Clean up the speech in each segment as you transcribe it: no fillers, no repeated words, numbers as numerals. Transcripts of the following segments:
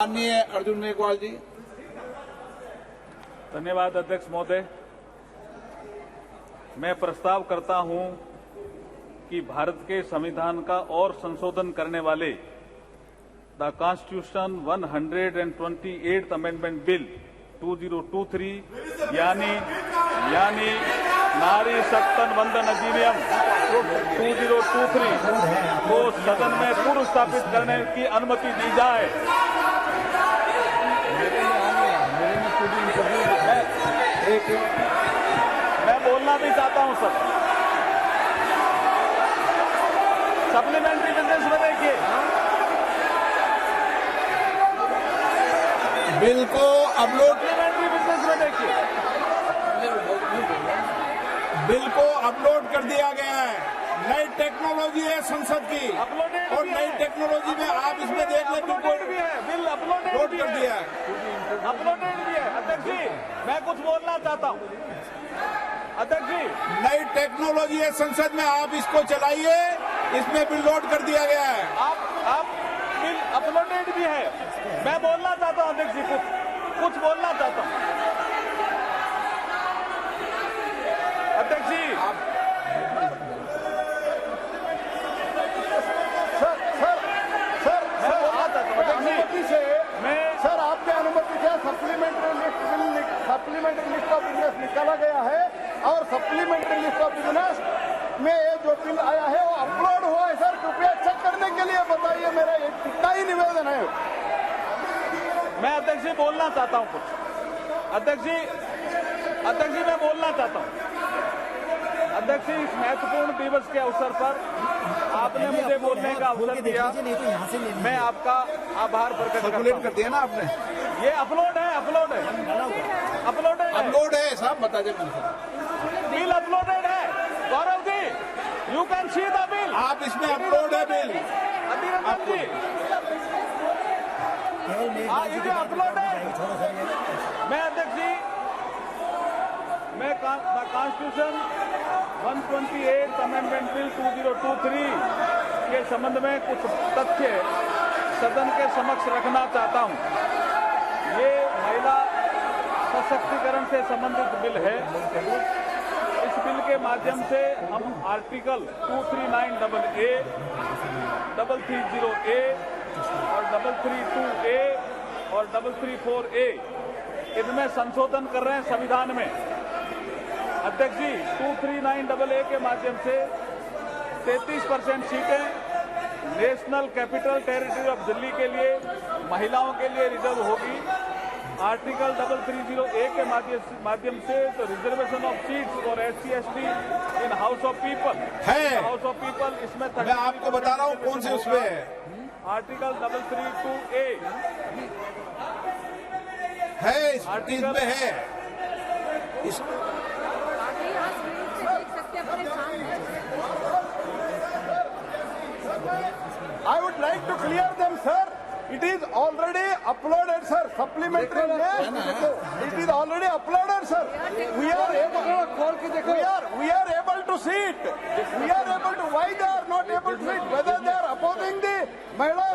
माननीय अर्जुन मेघवाल जी। धन्यवाद अध्यक्ष महोदय। मैं प्रस्ताव करता हूं कि भारत के संविधान का और संशोधन करने वाले the constitution 128th amendment bill 2023 यानी नारी शक्तन वंदन अधिनियम 2023 को सदन में पूर्व स्थापित करने की अनुमति दी जाए। मैं बोलना भी चाहता हूं सर। सप्लीमेंट्री बिजनेस में देखिए, बिल को अपलोड सप्लीमेंट्री बिजनेस में देखिए, बिल को अपलोड कर दिया गया है। नई टेक्नोलॉजी है संसद की, अपलोडेड और भी नई है। टेक्नोलॉजी में आप इसमें देख लें, अपलोडेड भी है, बिल अपलोडेड अपलोड भी कर है। दिया है। अपलोडेड भी है। अध्यक्ष जी, मैं कुछ बोलना चाहता हूं। अध्यक्ष जी, नई टेक्नोलॉजी है संसद में, आप इसको चलाइए। इसमें बिल लोड कर दिया गया है। आप बिल अपलोडेड भी है। मैं बोलना चाहता हूं अध्यक्ष जी, कुछ बोलना चाहता हूं। अध्यक्ष जी, सर आपके अनुमति से सप्लीमेंट्री लिस्ट ऑफ बिजनेस निकाला गया है और सप्लीमेंट्री लिस्ट ऑफ बिजनेस में ये जो बिल आया है वो अपलोड हुआ है। सर कृपया चेक करने के लिए बताइए, मेरा इतना ही निवेदन है। मैं अध्यक्ष जी बोलना चाहता हूं कुछ। अध्यक्ष जी मैं बोलना चाहता हूं। अध्यक्ष जी, इस महत्वपूर्ण दिवस के अवसर पर आपने मुझे बोलने का अवसर दिया, मैं आपका आभार प्रकट करता सर्कुलेट हूं। कर दिया ना आपने। ये अपलोड है अपलोड है साहब, बता दें बिल अपलोडेड है। Gaurav ji, you can see the bill. आप इसमें अपलोड है बिल। अधीररंजन जी, ये अपलोड है। मैं अध्यक्ष जी, मैं कॉन्स्टिट्यूशन 128th अमेंडमेंट बिल 2023 के संबंध में कुछ तथ्य सदन के समक्ष रखना चाहता हूं। ये महिला सशक्तिकरण से संबंधित बिल है। इस बिल के माध्यम से हम आर्टिकल 239AA, 330A और 332A और 334A इनमें संशोधन कर रहे हैं संविधान में। अध्यक्ष जी, 239AA के माध्यम से 33% सीटें national capital territory of Delhi के लिए महिलाओं के लिए रिजर्व होगी। आर्टिकल 330A के माध्यम से तो reservation of seats for SC/ST in house of people इसमें मैं आपको बता रहा हूँ कौन से उसमें है। आर्टिकल 332A है इस में है। इस I would like to clear them, sir. It is already uploaded, sir. Supplementary list. It is already uploaded, sir. We are able to see it. We are able to. Why they are not able to see it? Whether they are opposing the Mahila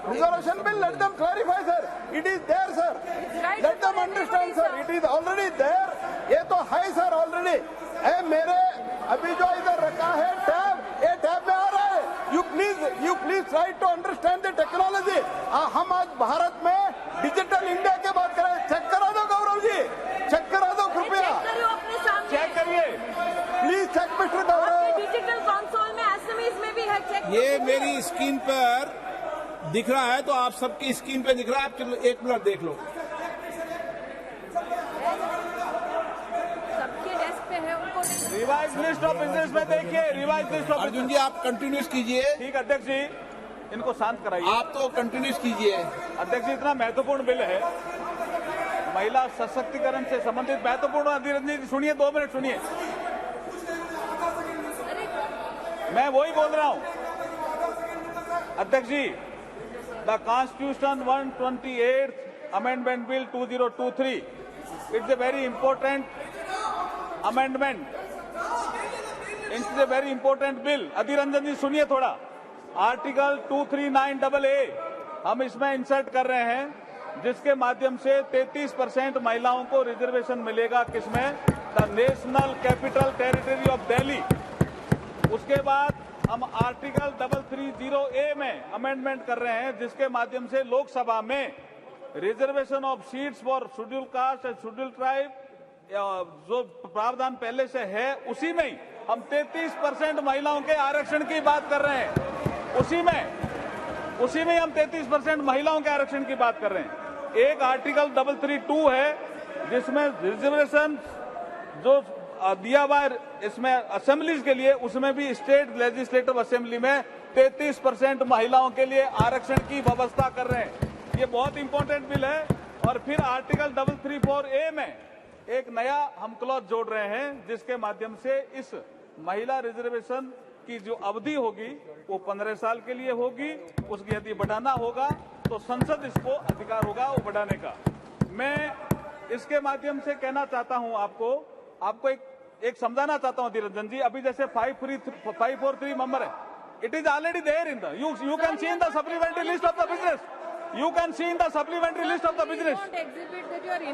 Reservation Bill, let them clarify, sir. It is there, sir. Let them understand, sir. It is already there. ये तो है sir already. मेरे अभी जो इधर रखा है tab, ये टैब में आ रहा है। You please try to understand the technology. हम आज भारत में डिजिटल इंडिया की बात करें। चेक करा दो गौरव जी, चेक करा दो कृपया। चेक करिए, please check mister Gaurav. Digital console में एसएमएस में भी है, चेक। ये मेरी स्क्रीन पर दिख रहा है, तो आप सबकी स्क्रीन पे दिख रहा है। आप चलो एक मिनट देख लो। सबके डेस्क पे है, उनको रिवाइज लिस्ट ऑफ बिजनेस में देखिए। रिवाइज लिस्ट ऑफ अर्जुन जी आप कंटिन्यूस कीजिए। ठीक है अध्यक्ष जी, इनको शांत कराइए। आप तो कंटिन्यूस कीजिए। अध्यक्ष जी, इतना महत्वपूर्ण बिल है, महिला सशक्तिकरण से संबंधित महत्वपूर्ण। अधीररंजन जी सुनिए, 2 मिनट सुनिए। मैं वही बोल रहा हूं अध्यक्ष जी। The constitution 128th amendment bill 2023 it's a very important amendment, it's a very important bill. Adhir Ranjan जी सुनिए थोड़ा। आर्टिकल 239AA हम इसमें इंसर्ट कर रहे हैं जिसके माध्यम से 33% महिलाओं को रिजर्वेशन मिलेगा। किसमें? The national capital territory of Delhi. उसके बाद हम आर्टिकल 330A में अमेंडमेंट कर रहे हैं, जिसके माध्यम से लोकसभा में reservation of seats for schedule caste and schedule tribe जो प्रावधान पहले से है उसी में ही हम 33% महिलाओं के आरक्षण की बात कर रहे हैं। उसी में हम 33% महिलाओं के आरक्षण की बात कर रहे हैं। एक आर्टिकल 332 है जिसमें रिजर्वेशन जो दिया हुआ है इसमें असेंबलीज के लिए, उसमें भी स्टेट लेजिस्लेटिव असेंबली में 33% महिलाओं के लिए आरक्षण की व्यवस्था कर रहे हैं। ये बहुत इंपॉर्टेंट बिल है। और फिर आर्टिकल 334A में एक नया हम क्लॉज जोड़ रहे हैं, जिसके माध्यम से इस महिला रिजर्वेशन की जो अवधि होगी वो 15 साल के लिए होगी। उसकी यदि बढ़ाना होगा तो संसद इसको अधिकार होगा वो बढ़ाने का। मैं इसके माध्यम से कहना चाहता हूं आपको एक समझाना चाहता हूं धीरज जी। अभी जैसे 543 नंबर है, it is already there in the you can see in the supplementary list of the business. You can see in the supplementary list of the business.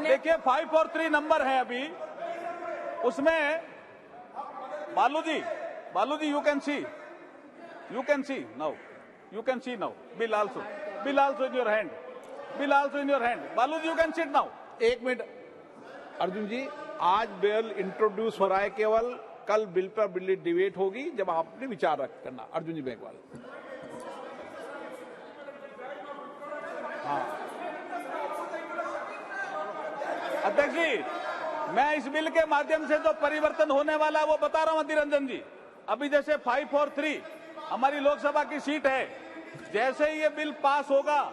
देखिए 543 नंबर है अभी, उसमें Balu ji you can see now, you can see now bill also in your hand, Balu ji you can sit now. एक minute Arjun ji, आज bill introduce हो रहा है, केवल कल बिल पर बिल डिबेट होगी जब आपने विचार रख करना। अर्जुन जी मेघवाल। अध्यक्ष जी, मैं इस बिल के माध्यम से जो परिवर्तन होने वाला है वो बता रहा हूं अधीर रंजन जी। अभी जैसे 543 हमारी लोकसभा की सीट है, जैसे ही ये बिल पास होगा,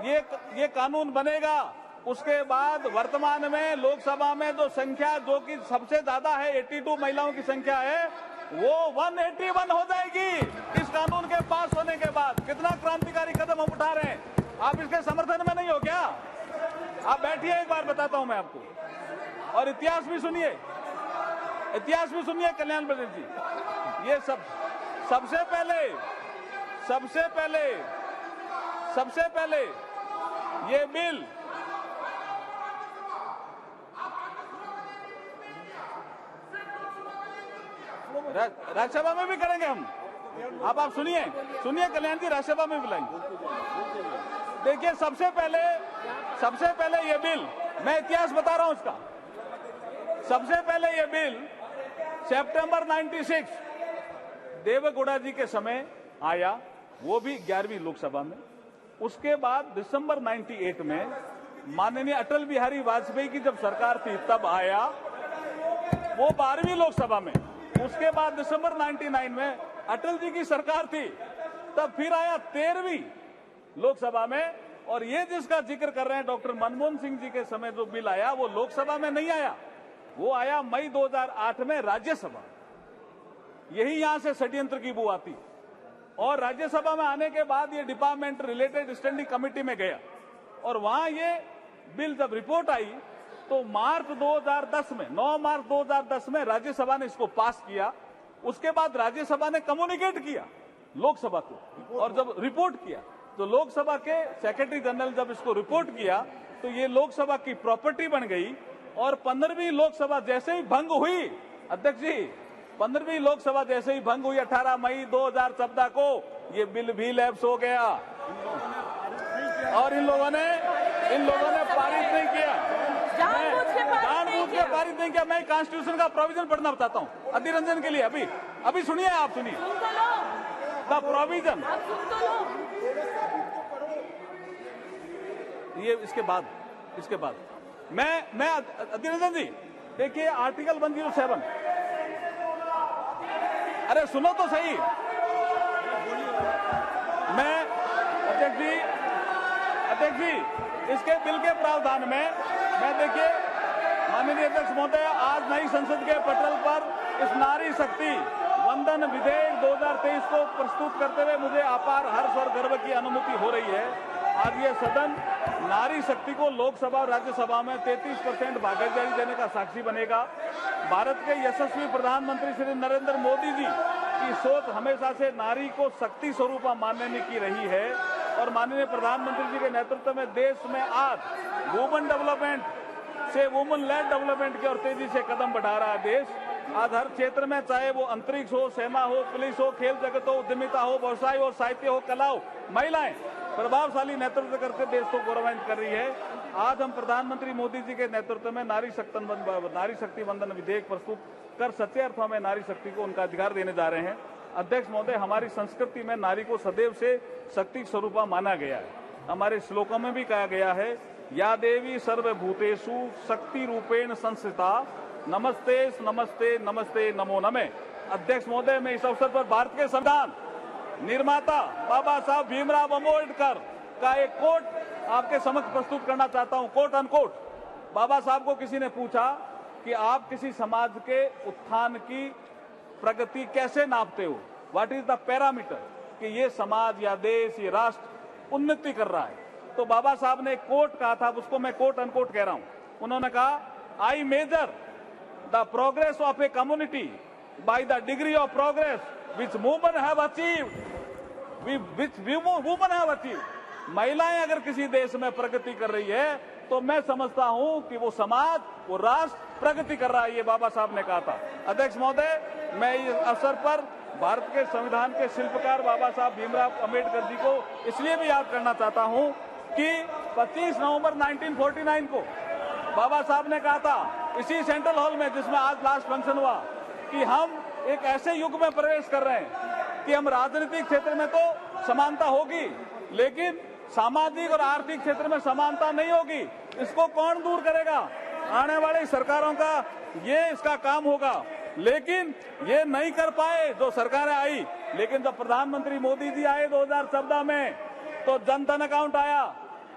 ये कानून बनेगा, उसके बाद वर्तमान में लोकसभा में जो संख्या जो कि सबसे ज्यादा है 82 महिलाओं की संख्या है, वो 181 हो जाएगी इस कानून के पास होने के बाद। कितना क्रांतिकारी कदम हम उठा रहे हैं। आप इसके समर्थन में नहीं हो क्या? आप बैठिए, एक बार बताता हूं मैं आपको। और इतिहास भी सुनिए कल्याण प्रदेश जी। ये सबसे पहले ये बिल राज्यसभा में भी करेंगे हम। आप सुनिए कल्याण जी, राज्यसभा में बुलाएंगे। देखिए सबसे पहले ये बिल, मैं इतिहास बता रहा हूं उसका। सबसे पहले ये बिल सितंबर 96 देवेगौड़ा जी के समय आया, वो भी 11वीं लोकसभा में। उसके बाद दिसंबर 98 में माननीय अटल बिहारी वाजपेयी की जब सरकार थी तब आया, वो 12वीं लोकसभा में। उसके बाद दिसंबर 99 में अटल जी की सरकार थी, तब फिर आया 13वीं लोकसभा में। और ये जिसका जिक्र कर रहे हैं डॉक्टर मनमोहन सिंह जी के समय जो बिल आया, वो लोकसभा में नहीं आया, वो आया मई 2008 में राज्यसभा। यही यहां से षड्यंत्र की बू आती। और राज्यसभा में आने के बाद ये डिपार्टमेंट रिलेटेड स्टैंडिंग कमेटी में गया, और वहां ये बिल जब रिपोर्ट आई तो मार्च 2010 में 9 मार्च 2010 में राज्यसभा ने इसको पास किया। उसके बाद राज्यसभा ने कम्युनिकेट किया लोकसभा को, और जब रिपोर्ट किया तो लोकसभा के सेक्रेटरी जनरल जब इसको रिपोर्ट किया तो ये लोकसभा की प्रॉपर्टी बन गई। और 15वीं लोकसभा जैसे ही भंग हुई, अध्यक्ष जी, 15वीं लोकसभा जैसे ही भंग हुई 18 मई 2014 को, ये बिल भी लैप्स हो गया और इन लोगों ने पारित नहीं किया, जानबूझ के पारित नहीं किया। मैं कॉन्स्टिट्यूशन का प्रोविजन पढ़ना बताता हूँ अधीर रंजन के लिए। अभी सुनिए, आप सुनिए द प्रोविजन। ये इसके बाद मैं अधीर रंजन जी, देखिए आर्टिकल 107। अरे सुनो तो सही। मैं अध्यक्ष जी इसके बिल के प्रावधान में मैं देखिए माननीय अध्यक्ष महोदय, आज नई संसद के पटल पर इस नारी शक्ति वंदन विधेयक 2023 को प्रस्तुत करते हुए मुझे अपार हर्ष और गर्व की अनुभूति हो रही है। आज ये सदन नारी शक्ति को लोकसभा और राज्यसभा में 33% भागीदारी देने का साक्षी बनेगा। भारत के यशस्वी प्रधानमंत्री श्री नरेंद्र मोदी जी की सोच हमेशा से नारी को शक्ति स्वरूप मानने की रही है। और माननीय प्रधानमंत्री जी के नेतृत्व में देश में आज वुमेन डेवलपमेंट से वुमेन लेड डेवलपमेंट की ओर तेजी से कदम बढ़ा रहा है देश। आज हर क्षेत्र में, चाहे वो अंतरिक्ष हो, सेना हो, पुलिस हो, खेल जगत हो, उद्यमिता हो, व्यवसाय हो, साहित्य हो, कला हो, महिलाएं प्रभावशाली नेतृत्व करके देश को गौरवान्वित कर रही है। आज हम प्रधानमंत्री मोदी जी के नेतृत्व में नारी शक्ति वंदन विधेयक प्रस्तुत कर सच्चे अर्थों में नारी शक्ति को उनका अधिकार देने जा रहे हैं। अध्यक्ष महोदय, हमारी संस्कृति में नारी को सदैव से शक्ति स्वरूपा माना गया है। हमारे श्लोकों में भी कहा गया है, या देवी सर्वभूतेषु शक्ति रूपेण संस्थिता, नमस्ते नमस्ते नमस्ते नमो नमे। अध्यक्ष महोदय, मैं इस अवसर पर भारत के संविधान निर्माता बाबा साहब भीमराव अम्बेडकर का एक कोट आपके समक्ष प्रस्तुत करना चाहता हूं, कोट अनकोट। बाबा साहब को किसी ने पूछा कि आप किसी समाज के उत्थान की प्रगति कैसे नापते हो, व्हाट इज द पैरामीटर, कि ये समाज या देश, ये राष्ट्र उन्नति कर रहा है। तो बाबा साहब ने एक कोट कहा था, उसको मैं कोट अनकोट कह रहा हूं। उन्होंने कहा, I measure the progress of a community by the degree of progress which women have achieved, women have achieved. महिलाएं अगर किसी देश में प्रगति कर रही है तो मैं समझता हूं कि वो समाज, वो राष्ट्र प्रगति कर रहा है, ये बाबा साहब ने कहा था। अध्यक्ष महोदय, मैं इस अवसर पर भारत के संविधान के शिल्पकार बाबा साहब भीमराव अम्बेडकर जी को इसलिए भी याद करना चाहता हूं कि 25 नवंबर 1949 को बाबा साहब ने कहा था इसी सेंट्रल हॉल में, जिसमें आज लास्ट फंक्शन हुआ, कि हम एक ऐसे युग में प्रवेश कर रहे हैं कि हम राजनीतिक क्षेत्र में तो समानता होगी, लेकिन सामाजिक और आर्थिक क्षेत्र में समानता नहीं होगी। इसको कौन दूर करेगा? आने वाली सरकारों का ये इसका काम होगा। लेकिन ये नहीं कर पाए जो सरकारें आई। लेकिन जब प्रधानमंत्री मोदी जी आए 2014 में, तो जन धन अकाउंट आया,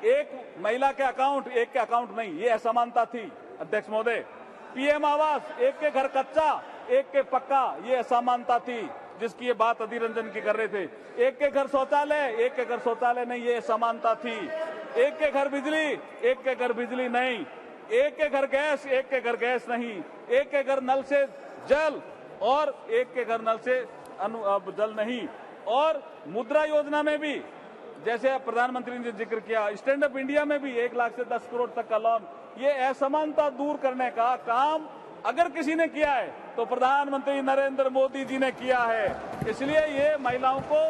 एक महिला के अकाउंट, एक के अकाउंट नहीं, ये असमानता थी। अध्यक्ष महोदय, पीएम आवास, एक के घर कच्चा, एक के पक्का, ये असमानता थी, जिसकी ये बात अधीर रंजन की कर रहे थे। एक के घर शौचालय, एक के घर शौचालय नहीं, ये असमानता थी। एक के घर बिजली, एक के घर बिजली नहीं। एक के घर गैस, एक के घर गैस नहीं। एक के घर नल से जल और एक के घर नल से जल नहीं। और मुद्रा योजना में भी, जैसे प्रधानमंत्री ने जिक्र किया, स्टैंड अप इंडिया में भी 1 लाख से 10 करोड़ तक का लोन, ये असमानता दूर करने का काम अगर किसी ने किया है तो प्रधानमंत्री नरेंद्र मोदी जी ने किया है। इसलिए ये महिलाओं को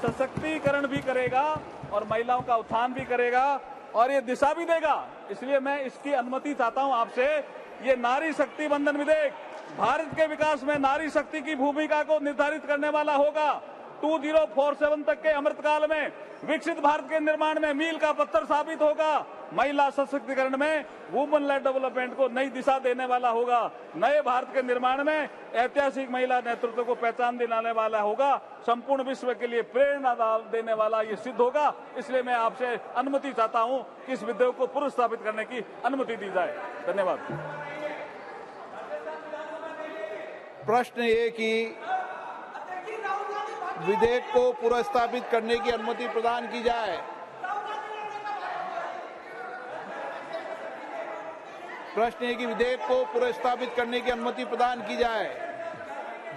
सशक्तिकरण भी करेगा और महिलाओं का उत्थान भी करेगा और ये दिशा भी देगा। इसलिए मैं इसकी अनुमति चाहता हूं आपसे। ये नारी शक्ति वंदन विधेयक भारत के विकास में नारी शक्ति की भूमिका को निर्धारित करने वाला होगा। 2047 तक के अमृतकाल में विकसित भारत के निर्माण में मील का पत्थर साबित होगा। महिला सशक्तिकरण में वुमेन लेड डेवलपमेंट को नई दिशा देने वाला होगा। नए भारत के निर्माण में ऐतिहासिक महिला नेतृत्व को पहचान दिलाने वाला होगा। संपूर्ण विश्व के लिए प्रेरणा देने वाला ये सिद्ध होगा। इसलिए मैं आपसे अनुमति चाहता हूं कि इस विधेयक को पुनर्स्थापित करने की अनुमति दी जाए। धन्यवाद। प्रश्न ये कि विधेयक को पुनर्स्थापित करने की अनुमति प्रदान की जाए। प्रश्न है कि विधेयक को पुनर्स्थापित करने की अनुमति प्रदान की जाए।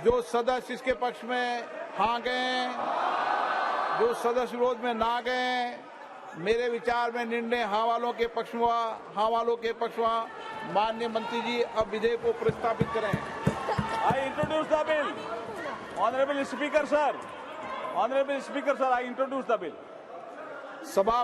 जो सदस्य इसके पक्ष में हाँ गए, जो सदस्य विरोध में ना गए, मेरे विचार में निर्णय हाँ वालों के पक्ष में हुआ। हाँ वालों के पक्ष में माननीय मंत्री जी अब विधेयक को प्रस्तावित करें। I introduce the bill. Honorable Speaker, sir. Honorable Speaker, sir, I introduce the bill. सभा